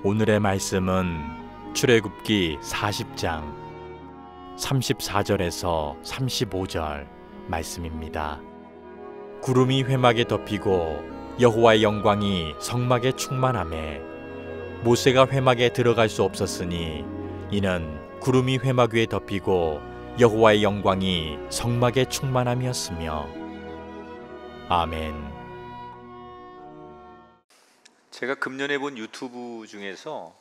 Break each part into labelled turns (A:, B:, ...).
A: 오늘의 말씀은 출애굽기 40장 34절에서 35절 말씀입니다. 구름이 회막에 덮이고 여호와의 영광이 성막에 충만하매 모세가 회막에 들어갈 수 없었으니 이는 구름이 회막 위에 덮이고 여호와의 영광이 성막에 충만함이었으며. 아멘.
B: 제가 금년에 본 유튜브 중에서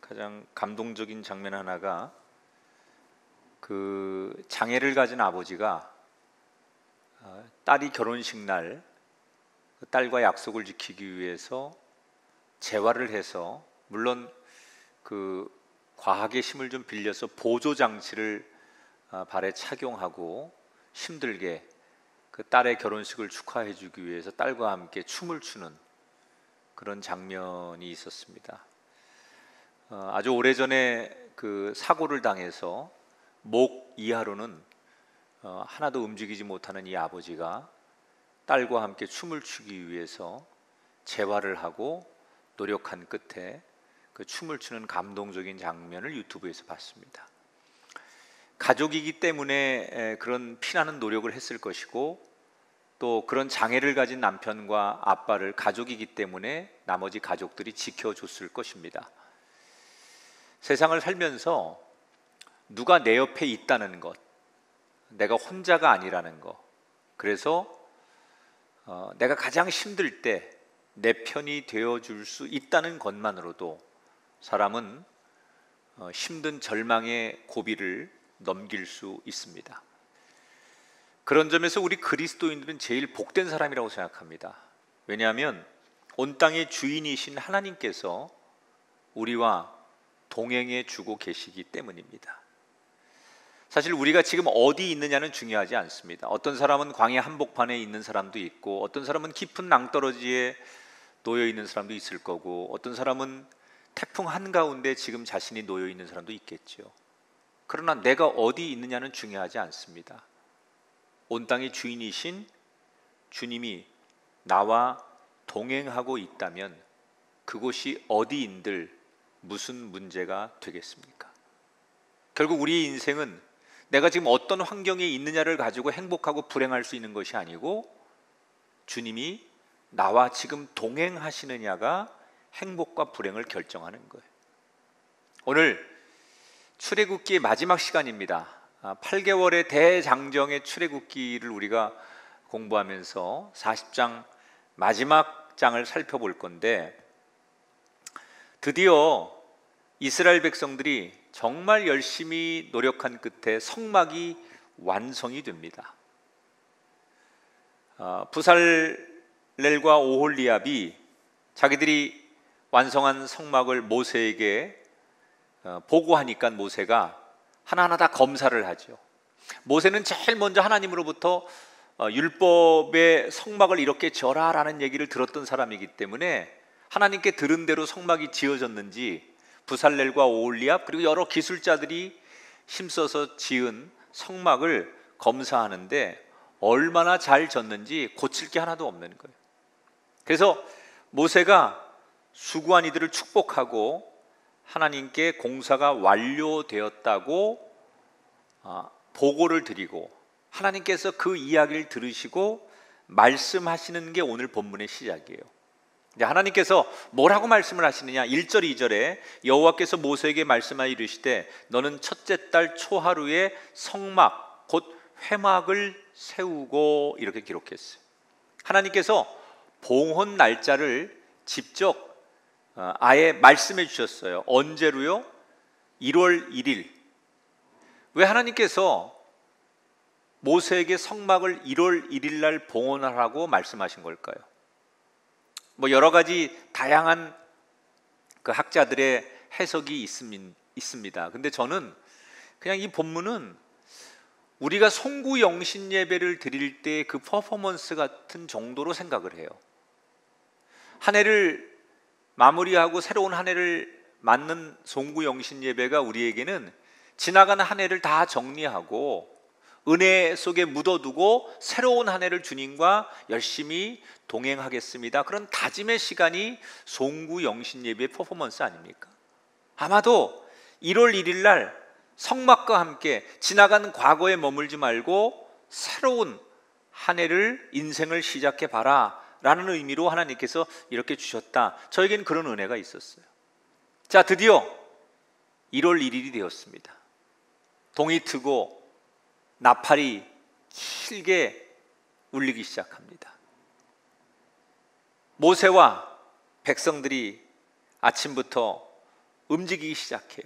B: 가장 감동적인 장면 하나가 그 장애를 가진 아버지가 딸이 결혼식 날 딸과 약속을 지키기 위해서 재활을 해서, 물론 그 과학의 힘을 좀 빌려서 보조 장치를 발에 착용하고 힘들게 그 딸의 결혼식을 축하해 주기 위해서 딸과 함께 춤을 추는 그런 장면이 있었습니다. 아주 오래전에 그 사고를 당해서 목 이하로는 하나도 움직이지 못하는 이 아버지가 딸과 함께 춤을 추기 위해서 재활을 하고 노력한 끝에 그 춤을 추는 감동적인 장면을 유튜브에서 봤습니다. 가족이기 때문에 그런 피나는 노력을 했을 것이고, 또 그런 장애를 가진 남편과 아빠를 가족이기 때문에 나머지 가족들이 지켜줬을 것입니다. 세상을 살면서 누가 내 옆에 있다는 것, 내가 혼자가 아니라는 것, 그래서 내가 가장 힘들 때 내 편이 되어줄 수 있다는 것만으로도 사람은 힘든 절망의 고비를 넘길 수 있습니다. 그런 점에서 우리 그리스도인들은 제일 복된 사람이라고 생각합니다. 왜냐하면 온 땅의 주인이신 하나님께서 우리와 동행해 주고 계시기 때문입니다. 사실 우리가 지금 어디 있느냐는 중요하지 않습니다. 어떤 사람은 광야 한복판에 있는 사람도 있고, 어떤 사람은 깊은 낭떠러지에 놓여 있는 사람도 있을 거고, 어떤 사람은 태풍 한가운데 지금 자신이 놓여 있는 사람도 있겠죠. 그러나 내가 어디 있느냐는 중요하지 않습니다. 온 땅의 주인이신 주님이 나와 동행하고 있다면 그곳이 어디인들 무슨 문제가 되겠습니까? 결국 우리의 인생은 내가 지금 어떤 환경에 있느냐를 가지고 행복하고 불행할 수 있는 것이 아니고, 주님이 나와 지금 동행하시느냐가 행복과 불행을 결정하는 거예요. 오늘 출애굽기의 마지막 시간입니다. 8개월의 대장정의 출애굽기를 우리가 공부하면서 40장 마지막 장을 살펴볼 건데, 드디어 이스라엘 백성들이 정말 열심히 노력한 끝에 성막이 완성이 됩니다. 부살렐과 오홀리압이 자기들이 완성한 성막을 모세에게 보고하니까 모세가 하나하나 다 검사를 하죠. 모세는 제일 먼저 하나님으로부터 율법의 성막을 이렇게 지어라라는 얘기를 들었던 사람이기 때문에 하나님께 들은 대로 성막이 지어졌는지 부살렐과 오홀리압 그리고 여러 기술자들이 힘써서 지은 성막을 검사하는데 얼마나 잘 졌는지 고칠 게 하나도 없는 거예요. 그래서 모세가 수고한 이들을 축복하고 하나님께 공사가 완료되었다고 보고를 드리고, 하나님께서 그 이야기를 들으시고 말씀하시는 게 오늘 본문의 시작이에요. 하나님께서 뭐라고 말씀을 하시느냐? 1절 2절에 여호와께서 모세에게 말씀하여 이르시되 너는 첫째 달 초하루에 성막 곧 회막을 세우고, 이렇게 기록했어요. 하나님께서 봉헌 날짜를 직접 아예 말씀해 주셨어요. 언제로요? 1월 1일. 왜 하나님께서 모세에게 성막을 1월 1일 날 봉헌하라고 말씀하신 걸까요? 여러 가지 다양한 그 학자들의 해석이 있습니다. 근데 저는 그냥 이 본문은 우리가 송구영신 예배를 드릴 때 그 퍼포먼스 같은 정도로 생각을 해요. 한 해를 마무리하고 새로운 한 해를 맞는 송구영신 예배가 우리에게는 지나가는 한 해를 다 정리하고 은혜 속에 묻어두고 새로운 한 해를 주님과 열심히 동행하겠습니다. 그런 다짐의 시간이 송구 영신 예배의 퍼포먼스 아닙니까? 아마도 1월 1일 날 성막과 함께 지나간 과거에 머물지 말고 새로운 한 해를, 인생을 시작해 봐라 라는 의미로 하나님께서 이렇게 주셨다. 저에겐 그런 은혜가 있었어요. 자, 드디어 1월 1일이 되었습니다. 동이 트고 나팔이 길게 울리기 시작합니다. 모세와 백성들이 아침부터 움직이기 시작해요.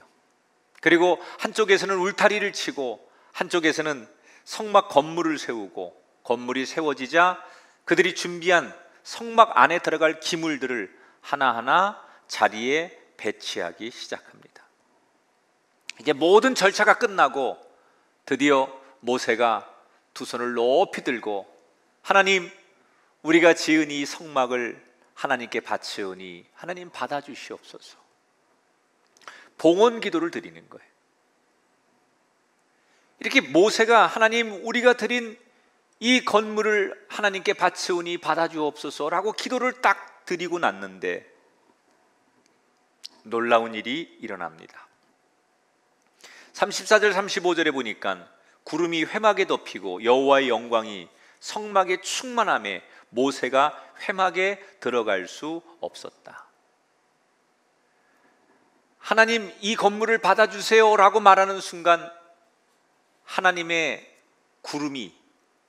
B: 그리고 한쪽에서는 울타리를 치고 한쪽에서는 성막 건물을 세우고, 건물이 세워지자 그들이 준비한 성막 안에 들어갈 기물들을 하나하나 자리에 배치하기 시작합니다. 이제 모든 절차가 끝나고 드디어 모세가 두 손을 높이 들고, 하나님, 우리가 지은 이 성막을 하나님께 바치오니 하나님 받아주시옵소서, 봉헌 기도를 드리는 거예요. 이렇게 모세가 하나님, 우리가 드린 이 건물을 하나님께 바치오니 받아주옵소서라고 기도를 딱 드리고 났는데 놀라운 일이 일어납니다. 34절 35절에 보니까 구름이 회막에 덮이고 여호와의 영광이 성막에 충만함에 모세가 회막에 들어갈 수 없었다. 하나님, 이 건물을 받아주세요 라고 말하는 순간 하나님의 구름이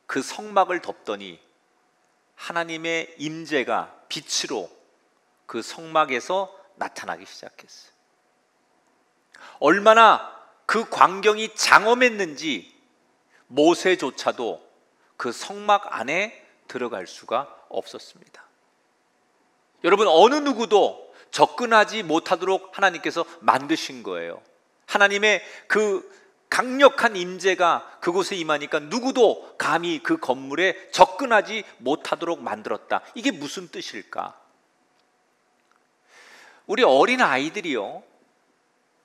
B: 그 성막을 덮더니 하나님의 임재가 빛으로 그 성막에서 나타나기 시작했어요. 얼마나 그 광경이 장엄했는지 모세조차도 그 성막 안에 들어갈 수가 없었습니다. 여러분, 어느 누구도 접근하지 못하도록 하나님께서 만드신 거예요. 하나님의 그 강력한 임재가 그곳에 임하니까 누구도 감히 그 건물에 접근하지 못하도록 만들었다. 이게 무슨 뜻일까? 우리 어린 아이들이요,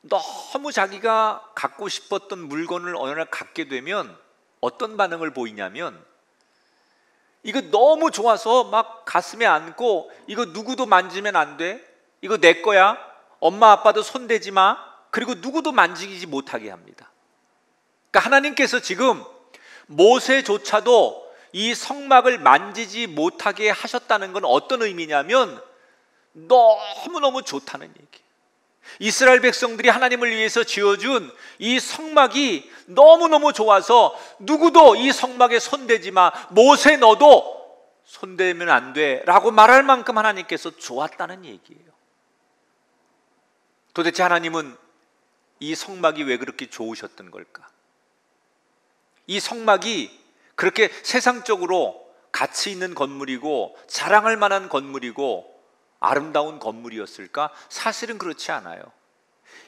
B: 너무 자기가 갖고 싶었던 물건을 어느 날 갖게 되면 어떤 반응을 보이냐면, 이거 너무 좋아서 막 가슴에 안고, 이거 누구도 만지면 안 돼, 이거 내 거야, 엄마 아빠도 손대지 마, 그리고 누구도 만지지 못하게 합니다. 그러니까 하나님께서 지금 모세조차도 이 성막을 만지지 못하게 하셨다는 건 어떤 의미냐면 너무너무 좋다는 얘기예요. 이스라엘 백성들이 하나님을 위해서 지어준 이 성막이 너무너무 좋아서 누구도 이 성막에 손대지 마, 모세 너도 손대면 안 돼 라고 말할 만큼 하나님께서 좋았다는 얘기예요. 도대체 하나님은 이 성막이 왜 그렇게 좋으셨던 걸까? 이 성막이 그렇게 세상적으로 가치 있는 건물이고 자랑할 만한 건물이고 아름다운 건물이었을까? 사실은 그렇지 않아요.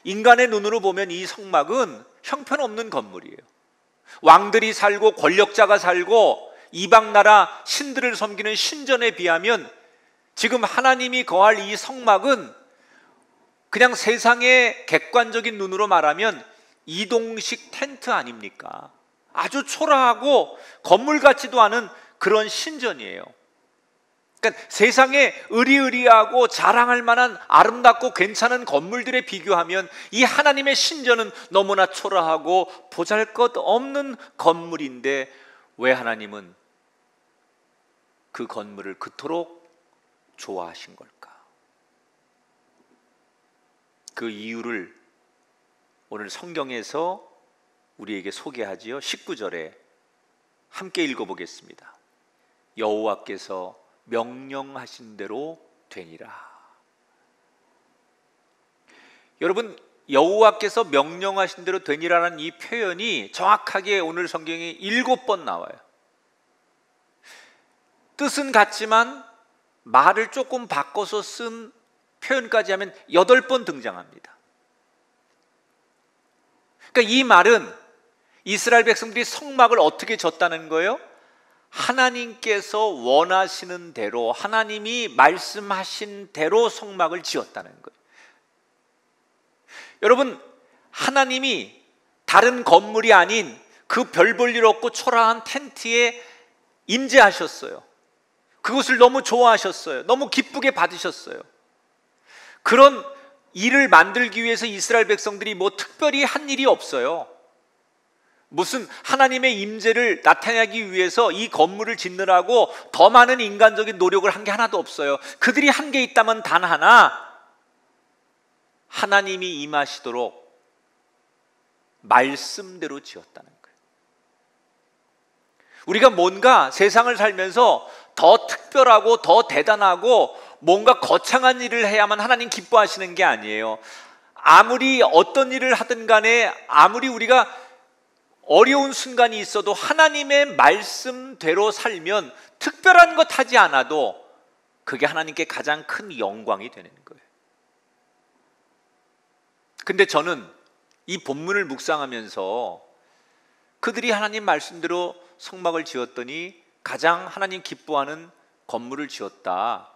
B: 인간의 눈으로 보면 이 성막은 형편없는 건물이에요. 왕들이 살고 권력자가 살고 이방 나라 신들을 섬기는 신전에 비하면 지금 하나님이 거할 이 성막은 그냥 세상의 객관적인 눈으로 말하면 이동식 텐트 아닙니까? 아주 초라하고 건물 같지도 않은 그런 신전이에요. 그러니까 세상에 의리의리하고 자랑할 만한 아름답고 괜찮은 건물들에 비교하면 이 하나님의 신전은 너무나 초라하고 보잘것없는 건물인데 왜 하나님은 그 건물을 그토록 좋아하신 걸까? 그 이유를 오늘 성경에서 우리에게 소개하지요. 19절에 함께 읽어보겠습니다. 여호와께서 명령하신 대로 되니라. 여러분, 여호와께서 명령하신 대로 되니라는 이 표현이 정확하게 오늘 성경에 7번 나와요. 뜻은 같지만 말을 조금 바꿔서 쓴 표현까지 하면 8번 등장합니다. 그러니까 이 말은 이스라엘 백성들이 성막을 어떻게 졌다는 거예요? 하나님께서 원하시는 대로, 하나님이 말씀하신 대로 성막을 지었다는 거예요. 여러분, 하나님이 다른 건물이 아닌 그 별 볼 일 없고 초라한 텐트에 임재하셨어요. 그것을 너무 좋아하셨어요. 너무 기쁘게 받으셨어요. 그런 일을 만들기 위해서 이스라엘 백성들이 뭐 특별히 한 일이 없어요. 무슨 하나님의 임재를 나타내기 위해서 이 건물을 짓느라고 더 많은 인간적인 노력을 한 게 하나도 없어요. 그들이 한 게 있다면 단 하나, 하나님이 임하시도록 말씀대로 지었다는 거예요. 우리가 뭔가 세상을 살면서 더 특별하고 더 대단하고 뭔가 거창한 일을 해야만 하나님 기뻐하시는 게 아니에요. 아무리 어떤 일을 하든 간에, 아무리 우리가 어려운 순간이 있어도 하나님의 말씀대로 살면 특별한 것 하지 않아도 그게 하나님께 가장 큰 영광이 되는 거예요. 근데 저는 이 본문을 묵상하면서 그들이 하나님 말씀대로 성막을 지었더니 가장 하나님 기뻐하는 건물을 지었다.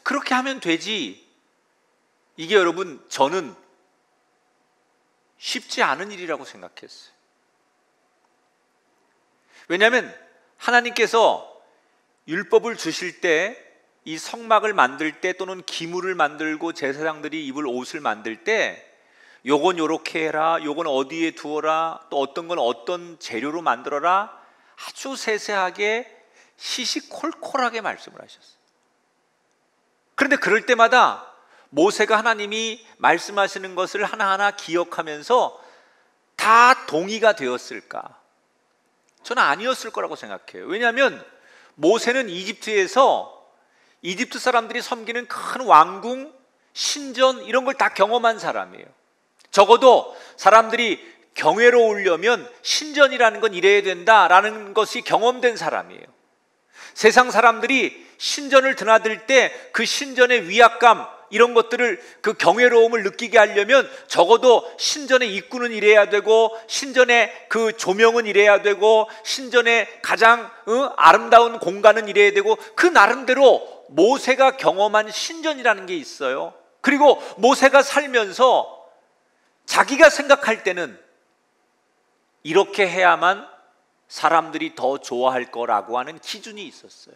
B: 그렇게 하면 되지. 이게 여러분, 저는 쉽지 않은 일이라고 생각했어요. 왜냐하면 하나님께서 율법을 주실 때, 이 성막을 만들 때, 또는 기물을 만들고 제사장들이 입을 옷을 만들 때 요건 요렇게 해라, 요건 어디에 두어라, 또 어떤 건 어떤 재료로 만들어라, 아주 세세하게 시시콜콜하게 말씀을 하셨어요. 그런데 그럴 때마다 모세가 하나님이 말씀하시는 것을 하나하나 기억하면서 다 동의가 되었을까? 저는 아니었을 거라고 생각해요. 왜냐하면 모세는 이집트에서 이집트 사람들이 섬기는 큰 왕궁, 신전 이런 걸 다 경험한 사람이에요. 적어도 사람들이 경외로 오려면 신전이라는 건 이래야 된다라는 것이 경험된 사람이에요. 세상 사람들이 신전을 드나들 때 그 신전의 위압감 이런 것들을, 그 경외로움을 느끼게 하려면 적어도 신전의 입구는 이래야 되고, 신전의 그 조명은 이래야 되고, 신전의 가장 아름다운 공간은 이래야 되고, 그 나름대로 모세가 경험한 신전이라는 게 있어요. 그리고 모세가 살면서 자기가 생각할 때는 이렇게 해야만 사람들이 더 좋아할 거라고 하는 기준이 있었어요.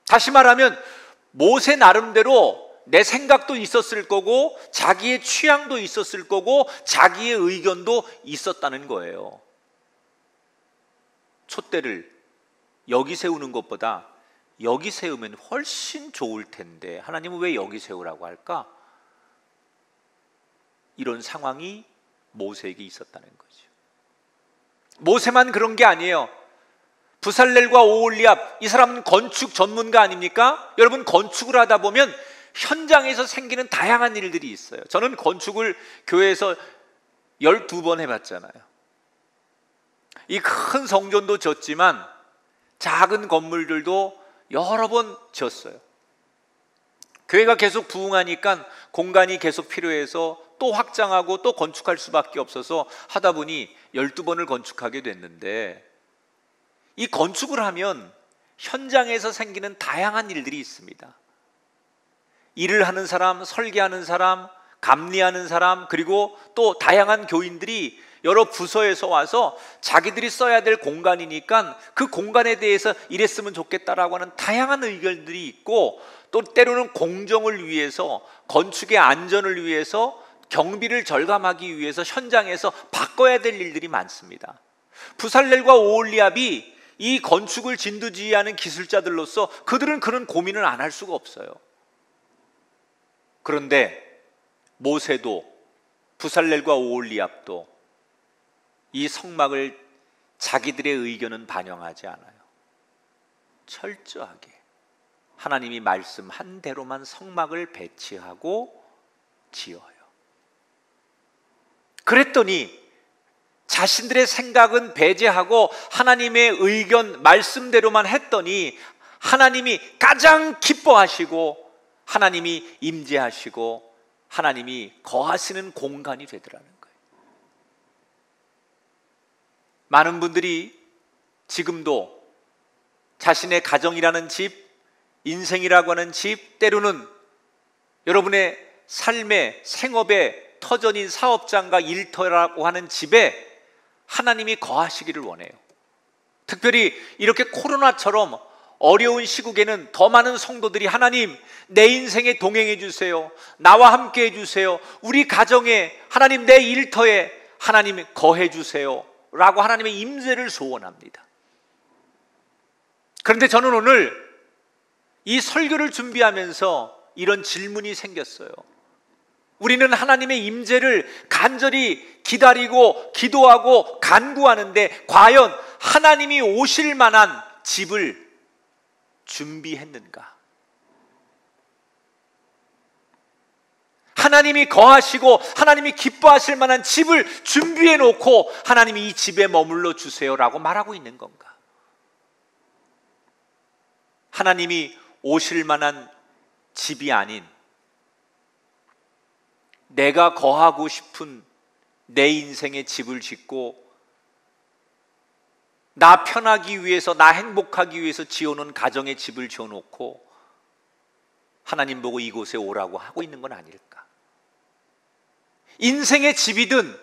B: 다시 말하면 모세 나름대로 내 생각도 있었을 거고, 자기의 취향도 있었을 거고, 자기의 의견도 있었다는 거예요. 촛대를 여기 세우는 것보다 여기 세우면 훨씬 좋을 텐데 하나님은 왜 여기 세우라고 할까? 이런 상황이 모세에게 있었다는 거죠. 모세만 그런 게 아니에요. 부살렐과 오홀리압, 이 사람은 건축 전문가 아닙니까? 여러분, 건축을 하다 보면 현장에서 생기는 다양한 일들이 있어요. 저는 건축을 교회에서 12번 해봤잖아요. 이 큰 성전도 졌지만 작은 건물들도 여러 번 지었어요. 교회가 계속 부흥하니까 공간이 계속 필요해서 또 확장하고 또 건축할 수밖에 없어서 하다 보니 12번을 건축하게 됐는데, 이 건축을 하면 현장에서 생기는 다양한 일들이 있습니다. 일을 하는 사람, 설계하는 사람, 감리하는 사람, 그리고 또 다양한 교인들이 여러 부서에서 와서 자기들이 써야 될 공간이니까 그 공간에 대해서 이랬으면 좋겠다라고 하는 다양한 의견들이 있고, 또 때로는 공정을 위해서, 건축의 안전을 위해서, 경비를 절감하기 위해서 현장에서 바꿔야 될 일들이 많습니다. 부살렐과 오홀리압이 이 건축을 진두지휘하는 기술자들로서 그들은 그런 고민을 안 할 수가 없어요. 그런데 모세도 부살렐과 오홀리압도 이 성막을 자기들의 의견은 반영하지 않아요. 철저하게 하나님이 말씀한 대로만 성막을 배치하고 지어요. 그랬더니 자신들의 생각은 배제하고 하나님의 의견, 말씀대로만 했더니 하나님이 가장 기뻐하시고, 하나님이 임재하시고, 하나님이 거하시는 공간이 되더라는 거예요. 많은 분들이 지금도 자신의 가정이라는 집, 인생이라고 하는 집, 때로는 여러분의 삶의 생업의 터전인 사업장과 일터라고 하는 집에 하나님이 거하시기를 원해요. 특별히 이렇게 코로나처럼 어려운 시국에는 더 많은 성도들이 하나님, 내 인생에 동행해 주세요. 나와 함께 해 주세요. 우리 가정에, 하나님 내 일터에 하나님 거해 주세요 라고 하나님의 임재를 소원합니다. 그런데 저는 오늘 이 설교를 준비하면서 이런 질문이 생겼어요. 우리는 하나님의 임재를 간절히 기다리고 기도하고 간구하는데 과연 하나님이 오실 만한 집을 준비했는가? 하나님이 거하시고 하나님이 기뻐하실 만한 집을 준비해 놓고 하나님이 이 집에 머물러 주세요라고 말하고 있는 건가? 하나님이 오실 만한 집이 아닌 내가 거하고 싶은 내 인생의 집을 짓고 나 편하기 위해서, 나 행복하기 위해서 지어놓은 가정의 집을 지어놓고 하나님 보고 이곳에 오라고 하고 있는 건 아닐까? 인생의 집이든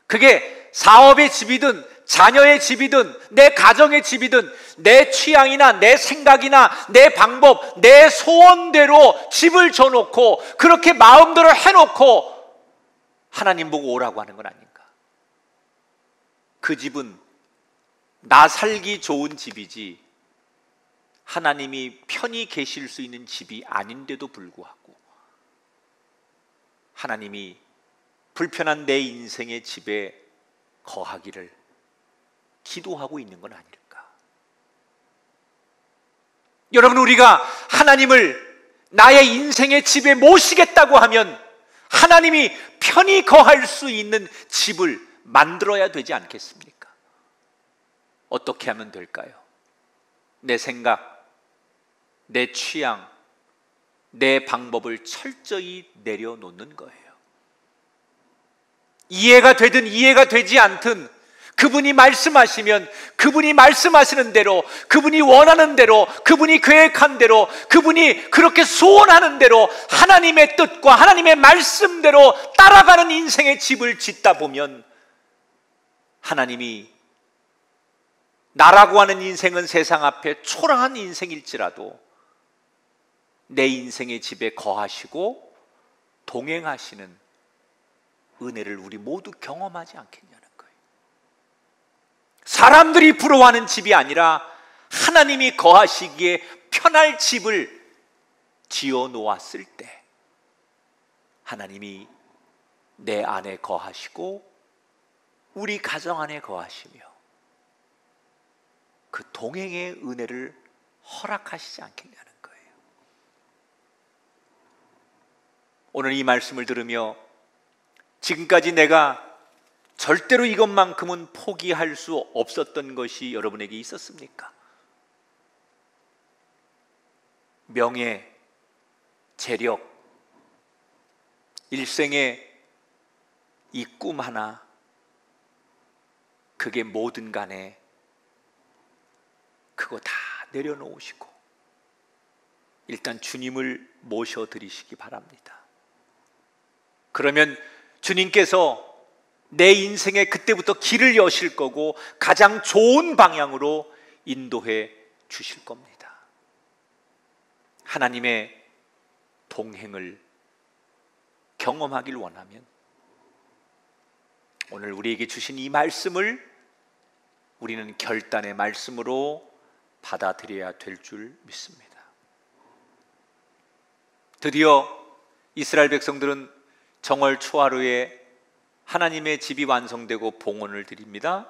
B: 그게 사업의 집이든 자녀의 집이든 내 가정의 집이든 내 취향이나 내 생각이나 내 방법, 내 소원대로 집을 줘놓고 그렇게 마음대로 해놓고 하나님 보고 오라고 하는 건 아닌가? 그 집은 나 살기 좋은 집이지 하나님이 편히 계실 수 있는 집이 아닌데도 불구하고 하나님이 불편한 내 인생의 집에 거하기를 기도하고 있는 건 아닐까? 여러분, 우리가 하나님을 나의 인생의 집에 모시겠다고 하면 하나님이 편히 거할 수 있는 집을 만들어야 되지 않겠습니까? 어떻게 하면 될까요? 내 생각, 내 취향, 내 방법을 철저히 내려놓는 거예요. 이해가 되든 이해가 되지 않든 그분이 말씀하시면 그분이 말씀하시는 대로, 그분이 원하는 대로, 그분이 계획한 대로, 그분이 그렇게 소원하는 대로 하나님의 뜻과 하나님의 말씀대로 따라가는 인생의 집을 짓다 보면 하나님이 나라고 하는 인생은 세상 앞에 초라한 인생일지라도 내 인생의 집에 거하시고 동행하시는 은혜를 우리 모두 경험하지 않겠냐는 거예요. 사람들이 부러워하는 집이 아니라 하나님이 거하시기에 편할 집을 지어 놓았을 때 하나님이 내 안에 거하시고 우리 가정 안에 거하시며 그 동행의 은혜를 허락하시지 않겠냐는 거예요. 오늘 이 말씀을 들으며 지금까지 내가 절대로 이것만큼은 포기할 수 없었던 것이 여러분에게 있었습니까? 명예, 재력, 일생의 이 꿈 하나, 그게 뭐든 간에 그거 다 내려놓으시고 일단 주님을 모셔드리시기 바랍니다. 그러면 주님께서 내 인생에 그때부터 길을 여실 거고 가장 좋은 방향으로 인도해 주실 겁니다. 하나님의 동행을 경험하길 원하면 오늘 우리에게 주신 이 말씀을 우리는 결단의 말씀으로 받아들여야 될 줄 믿습니다. 드디어 이스라엘 백성들은 정월 초하루에 하나님의 집이 완성되고 봉헌을 드립니다.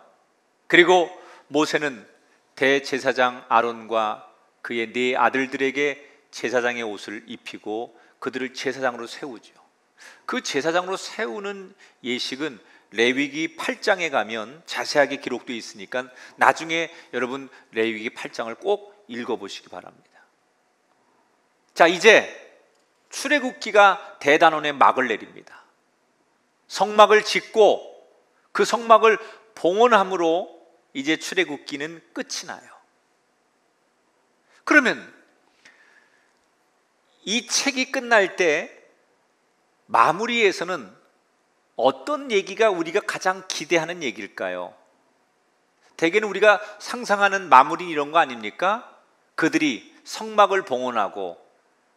B: 그리고 모세는 대제사장 아론과 그의 네 아들들에게 제사장의 옷을 입히고 그들을 제사장으로 세우죠. 그 제사장으로 세우는 예식은 레위기 8장에 가면 자세하게 기록되어 있으니까 나중에 여러분 레위기 8장을 꼭 읽어보시기 바랍니다. 자, 이제 출애굽기가 대단원의 막을 내립니다. 성막을 짓고 그 성막을 봉헌함으로 이제 출애굽기는 끝이 나요. 그러면 이 책이 끝날 때 마무리에서는 어떤 얘기가 우리가 가장 기대하는 얘기일까요? 대개는 우리가 상상하는 마무리 이런 거 아닙니까? 그들이 성막을 봉헌하고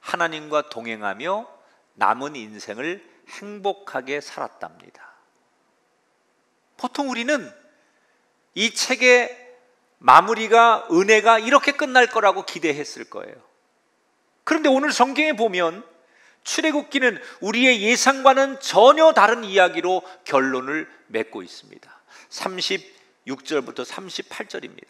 B: 하나님과 동행하며 남은 인생을 행복하게 살았답니다. 보통 우리는 이 책의 마무리가, 은혜가 이렇게 끝날 거라고 기대했을 거예요. 그런데 오늘 성경에 보면 출애굽기는 우리의 예상과는 전혀 다른 이야기로 결론을 맺고 있습니다. 36절부터 38절입니다.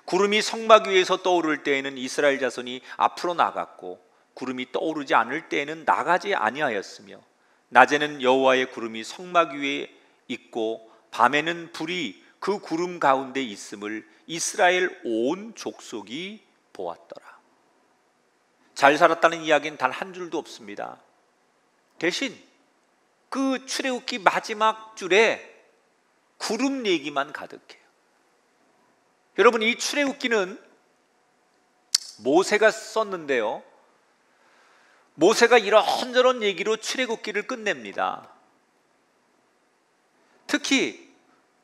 B: 구름이 성막 위에서 떠오를 때에는 이스라엘 자손이 앞으로 나갔고 구름이 떠오르지 않을 때에는 나가지 아니하였으며 낮에는 여호와의 구름이 성막 위에 있고 밤에는 불이 그 구름 가운데 있음을 이스라엘 온 족속이 보았더라. 잘 살았다는 이야기는 단 한 줄도 없습니다. 대신 그 출애굽기 마지막 줄에 구름 얘기만 가득해요. 여러분, 이 출애굽기는 모세가 썼는데요, 모세가 이런저런 얘기로 출애굽기를 끝냅니다. 특히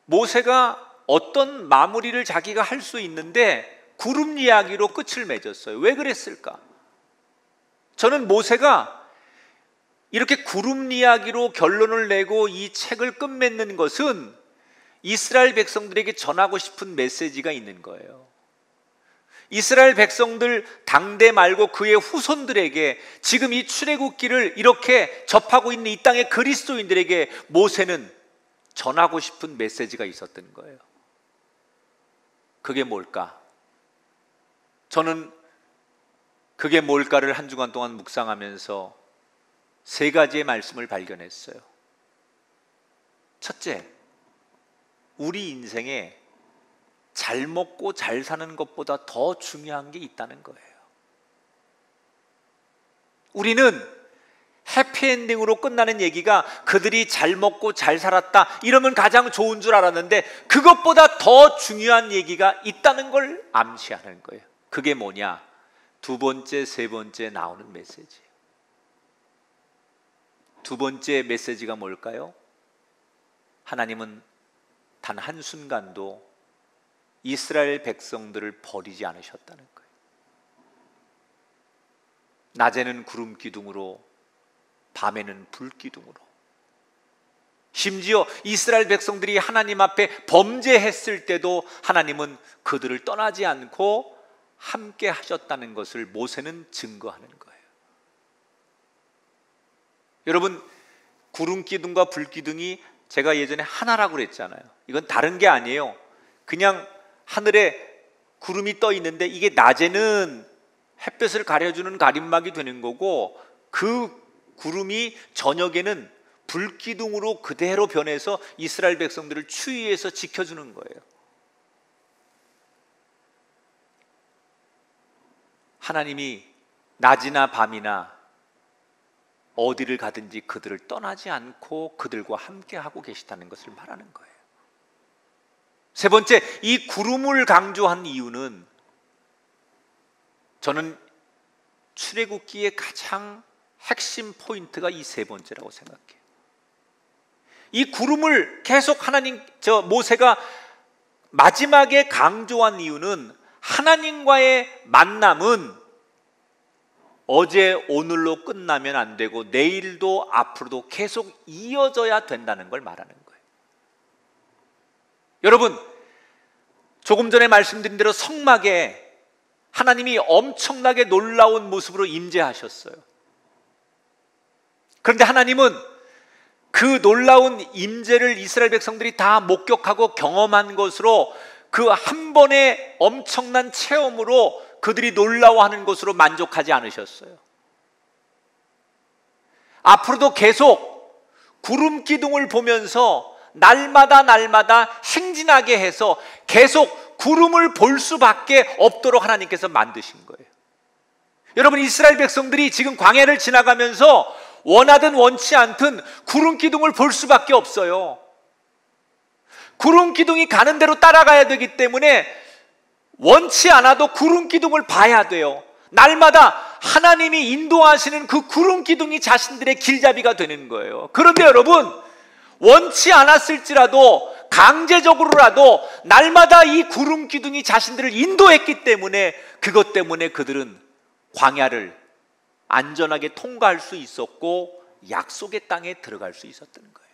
B: 모세가 어떤 마무리를 자기가 할 수 있는데 구름 이야기로 끝을 맺었어요. 왜 그랬을까? 저는 모세가 이렇게 구름 이야기로 결론을 내고 이 책을 끝맺는 것은 이스라엘 백성들에게 전하고 싶은 메시지가 있는 거예요. 이스라엘 백성들 당대 말고 그의 후손들에게 지금 이 출애굽기를 이렇게 접하고 있는 이 땅의 그리스도인들에게 모세는 전하고 싶은 메시지가 있었던 거예요. 그게 뭘까? 저는 그게 뭘까를 한 주간 동안 묵상하면서 세 가지의 말씀을 발견했어요. 첫째, 우리 인생에 잘 먹고 잘 사는 것보다 더 중요한 게 있다는 거예요. 우리는 해피엔딩으로 끝나는 얘기가 그들이 잘 먹고 잘 살았다 이러면 가장 좋은 줄 알았는데 그것보다 더 중요한 얘기가 있다는 걸 암시하는 거예요. 그게 뭐냐? 두 번째, 세 번째 나오는 메시지예요. 두 번째 메시지가 뭘까요? 하나님은 단 한순간도 이스라엘 백성들을 버리지 않으셨다는 거예요. 낮에는 구름 기둥으로, 밤에는 불 기둥으로. 심지어 이스라엘 백성들이 하나님 앞에 범죄했을 때도 하나님은 그들을 떠나지 않고 함께 하셨다는 것을 모세는 증거하는 거예요. 여러분, 구름 기둥과 불 기둥이 제가 예전에 하나라고 그랬잖아요. 이건 다른 게 아니에요. 그냥 하늘에 구름이 떠 있는데 이게 낮에는 햇볕을 가려주는 가림막이 되는 거고 그 구름이 저녁에는 불기둥으로 그대로 변해서 이스라엘 백성들을 추위에서 지켜주는 거예요. 하나님이 낮이나 밤이나 어디를 가든지 그들을 떠나지 않고 그들과 함께 하고 계시다는 것을 말하는 거예요. 세 번째, 이 구름을 강조한 이유는 저는 출애굽기의 가장 핵심 포인트가 이 세 번째라고 생각해요. 이 구름을 계속 모세가 마지막에 강조한 이유는 하나님과의 만남은 어제 오늘로 끝나면 안 되고 내일도 앞으로도 계속 이어져야 된다는 걸 말하는 거예요. 여러분, 조금 전에 말씀드린 대로 성막에 하나님이 엄청나게 놀라운 모습으로 임재하셨어요. 그런데 하나님은 그 놀라운 임재를 이스라엘 백성들이 다 목격하고 경험한 것으로 그 한 번의 엄청난 체험으로 그들이 놀라워하는 것으로 만족하지 않으셨어요. 앞으로도 계속 구름 기둥을 보면서 날마다 행진하게 해서 계속 구름을 볼 수밖에 없도록 하나님께서 만드신 거예요. 여러분, 이스라엘 백성들이 지금 광야를 지나가면서 원하든 원치 않든 구름 기둥을 볼 수밖에 없어요. 구름 기둥이 가는 대로 따라가야 되기 때문에 원치 않아도 구름 기둥을 봐야 돼요. 날마다 하나님이 인도하시는 그 구름 기둥이 자신들의 길잡이가 되는 거예요. 그런데 여러분, 원치 않았을지라도 강제적으로라도 날마다 이 구름 기둥이 자신들을 인도했기 때문에 그것 때문에 그들은 광야를 안전하게 통과할 수 있었고 약속의 땅에 들어갈 수 있었던 거예요.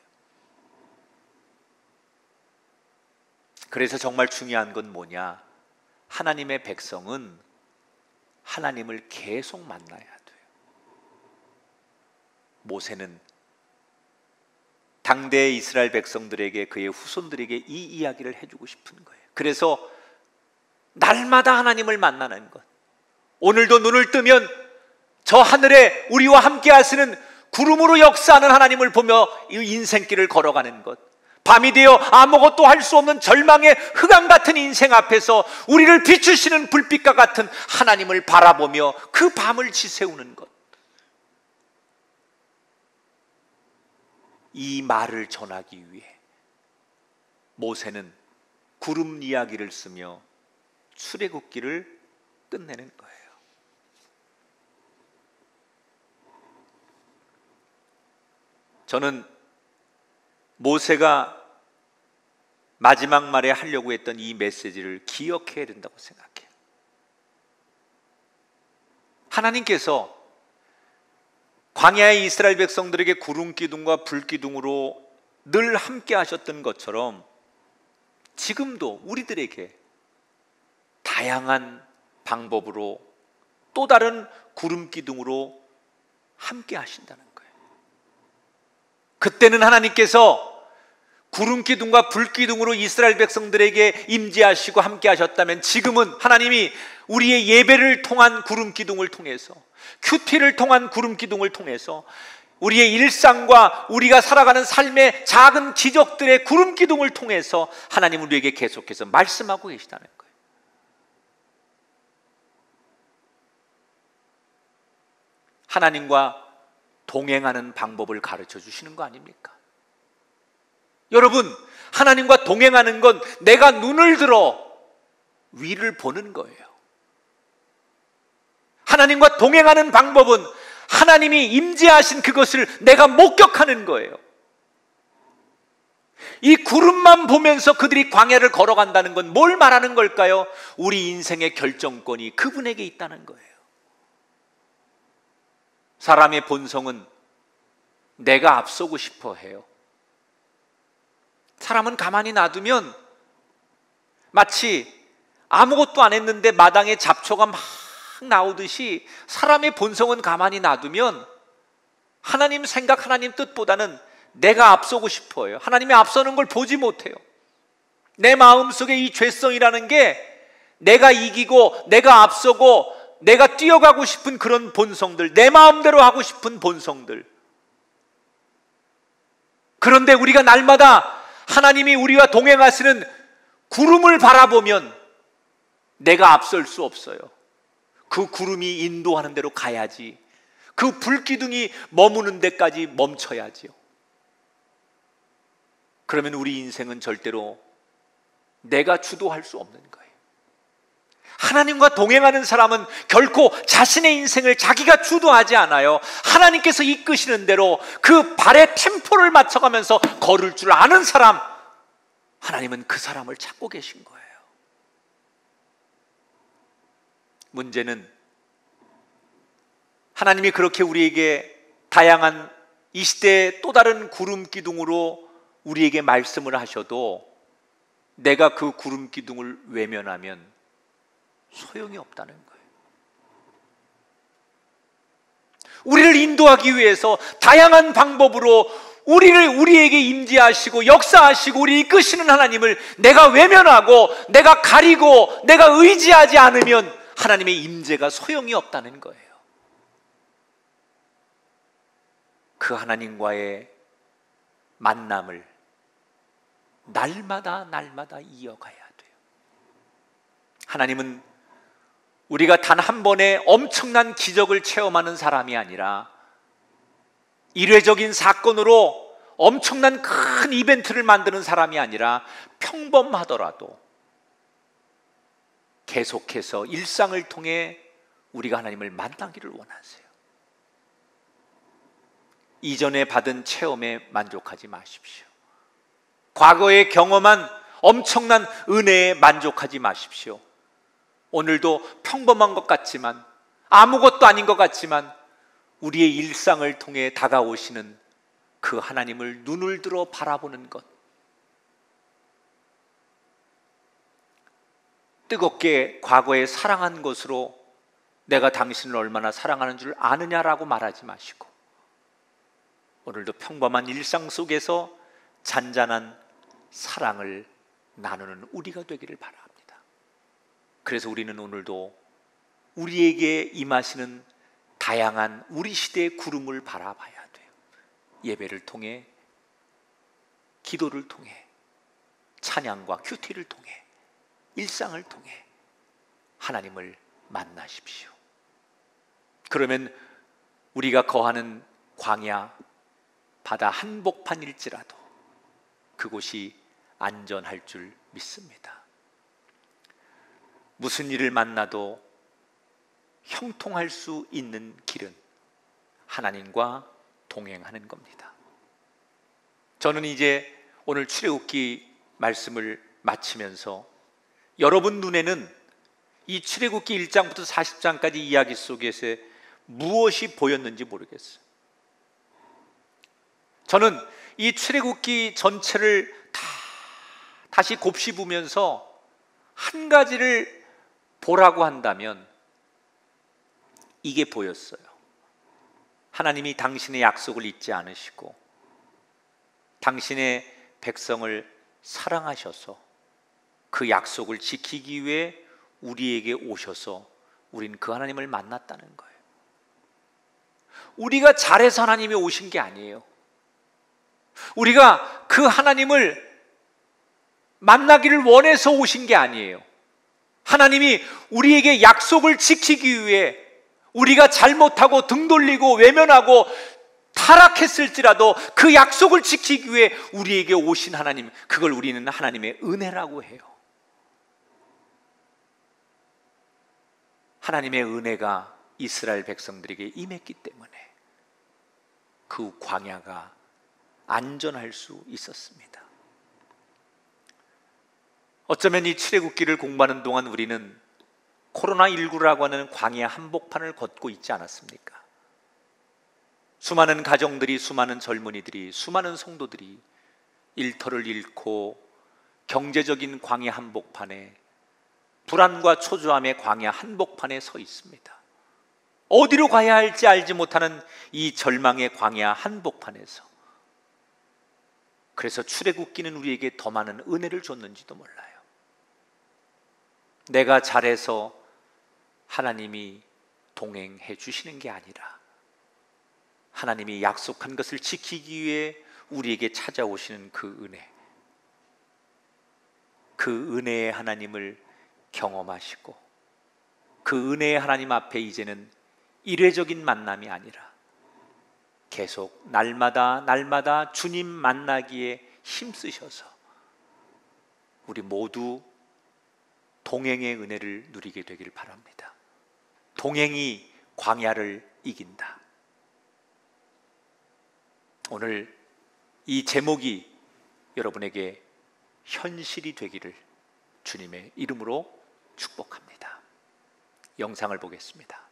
B: 그래서 정말 중요한 건 뭐냐? 하나님의 백성은 하나님을 계속 만나야 돼요. 모세는 당대의 이스라엘 백성들에게, 그의 후손들에게 이 이야기를 해주고 싶은 거예요. 그래서 날마다 하나님을 만나는 것, 오늘도 눈을 뜨면 저 하늘에 우리와 함께 하시는 구름으로 역사하는 하나님을 보며 이 인생길을 걸어가는 것, 밤이 되어 아무것도 할 수 없는 절망의 흑암 같은 인생 앞에서 우리를 비추시는 불빛과 같은 하나님을 바라보며 그 밤을 지새우는 것, 이 말을 전하기 위해 모세는 구름 이야기를 쓰며 출애굽기를 끝내는 거예요. 저는 모세가 마지막 말에 하려고 했던 이 메시지를 기억해야 된다고 생각해요. 하나님께서 광야의 이스라엘 백성들에게 구름 기둥과 불 기둥으로 늘 함께 하셨던 것처럼 지금도 우리들에게 다양한 방법으로 또 다른 구름 기둥으로 함께 하신다는 거예요. 그때는 하나님께서 구름 기둥과 불 기둥으로 이스라엘 백성들에게 임재하시고 함께 하셨다면, 지금은 하나님이 우리의 예배를 통한 구름 기둥을 통해서, 큐티를 통한 구름 기둥을 통해서 우리의 일상과 우리가 살아가는 삶의 작은 기적들의 구름 기둥을 통해서 하나님 우리에게 계속해서 말씀하고 계시다는 거예요. 하나님과 동행하는 방법을 가르쳐 주시는 거 아닙니까? 여러분, 하나님과 동행하는 건 내가 눈을 들어 위를 보는 거예요. 하나님과 동행하는 방법은 하나님이 임재하신 그것을 내가 목격하는 거예요. 이 구름만 보면서 그들이 광야를 걸어간다는 건 뭘 말하는 걸까요? 우리 인생의 결정권이 그분에게 있다는 거예요. 사람의 본성은 내가 앞서고 싶어 해요. 사람은 가만히 놔두면 마치 아무것도 안 했는데 마당에 잡초가 막 나오듯이 사람의 본성은 가만히 놔두면 하나님 생각, 하나님 뜻보다는 내가 앞서고 싶어 해요. 하나님이 앞서는 걸 보지 못해요. 내 마음속에 이 죄성이라는 게 내가 이기고 내가 앞서고 내가 뛰어가고 싶은 그런 본성들, 내 마음대로 하고 싶은 본성들. 그런데 우리가 날마다 하나님이 우리와 동행하시는 구름을 바라보면 내가 앞설 수 없어요. 그 구름이 인도하는 대로 가야지. 그 불기둥이 머무는 데까지 멈춰야지요. 그러면 우리 인생은 절대로 내가 주도할 수 없는 거예요. 하나님과 동행하는 사람은 결코 자신의 인생을 자기가 주도하지 않아요. 하나님께서 이끄시는 대로 그 발의 템포를 맞춰가면서 걸을 줄 아는 사람, 하나님은 그 사람을 찾고 계신 거예요. 문제는 하나님이 그렇게 우리에게 다양한 이 시대의 또 다른 구름 기둥으로 우리에게 말씀을 하셔도 내가 그 구름 기둥을 외면하면 소용이 없다는 거예요. 우리를 인도하기 위해서 다양한 방법으로 우리에게 임재하시고 역사하시고 우리 이끄시는 하나님을 내가 외면하고 내가 가리고 내가 의지하지 않으면 하나님의 임재가 소용이 없다는 거예요. 그 하나님과의 만남을 날마다 이어가야 돼요. 하나님은 우리가 단 한 번에 엄청난 기적을 체험하는 사람이 아니라 일회적인 사건으로 엄청난 큰 이벤트를 만드는 사람이 아니라 평범하더라도 계속해서 일상을 통해 우리가 하나님을 만나기를 원하세요. 이전에 받은 체험에 만족하지 마십시오. 과거에 경험한 엄청난 은혜에 만족하지 마십시오. 오늘도 평범한 것 같지만, 아무것도 아닌 것 같지만 우리의 일상을 통해 다가오시는 그 하나님을 눈을 들어 바라보는 것, 뜨겁게 과거에 사랑한 것으로 내가 당신을 얼마나 사랑하는 줄 아느냐라고 말하지 마시고, 오늘도 평범한 일상 속에서 잔잔한 사랑을 나누는 우리가 되기를 바랍니다. 그래서 우리는 오늘도 우리에게 임하시는 다양한 우리 시대의 구름을 바라봐야 돼요. 예배를 통해, 기도를 통해, 찬양과 큐티를 통해, 일상을 통해 하나님을 만나십시오. 그러면 우리가 거하는 광야, 바다 한복판일지라도 그곳이 안전할 줄 믿습니다. 무슨 일을 만나도 형통할 수 있는 길은 하나님과 동행하는 겁니다. 저는 이제 오늘 출애굽기 말씀을 마치면서 여러분 눈에는 이 출애굽기 1장부터 40장까지 이야기 속에서 무엇이 보였는지 모르겠어요. 저는 이 출애굽기 전체를 다시 곱씹으면서 한 가지를 보라고 한다면 이게 보였어요. 하나님이 당신의 약속을 잊지 않으시고 당신의 백성을 사랑하셔서 그 약속을 지키기 위해 우리에게 오셔서 우린 그 하나님을 만났다는 거예요. 우리가 잘해서 하나님이 오신 게 아니에요. 우리가 그 하나님을 만나기를 원해서 오신 게 아니에요. 하나님이 우리에게 약속을 지키기 위해 우리가 잘못하고 등 돌리고 외면하고 타락했을지라도 그 약속을 지키기 위해 우리에게 오신 하나님, 그걸 우리는 하나님의 은혜라고 해요. 하나님의 은혜가 이스라엘 백성들에게 임했기 때문에 그 광야가 안전할 수 있었습니다. 어쩌면 이 출애굽기를 공부하는 동안 우리는 코로나19라고 하는 광야 한복판을 걷고 있지 않았습니까? 수많은 가정들이, 수많은 젊은이들이, 수많은 성도들이 일터를 잃고 경제적인 광야 한복판에, 불안과 초조함의 광야 한복판에 서 있습니다. 어디로 가야 할지 알지 못하는 이 절망의 광야 한복판에서, 그래서 출애굽기는 우리에게 더 많은 은혜를 줬는지도 몰라요. 내가 잘해서 하나님이 동행해 주시는 게 아니라 하나님이 약속한 것을 지키기 위해 우리에게 찾아오시는 그 은혜, 그 은혜의 하나님을 경험하시고 그 은혜의 하나님 앞에 이제는 일회적인 만남이 아니라 계속 날마다 주님 만나기에 힘쓰셔서 우리 모두 동행의 은혜를 누리게 되기를 바랍니다. 동행이 광야를 이긴다. 오늘 이 제목이 여러분에게 현실이 되기를 주님의 이름으로 축복합니다. 영상을 보겠습니다.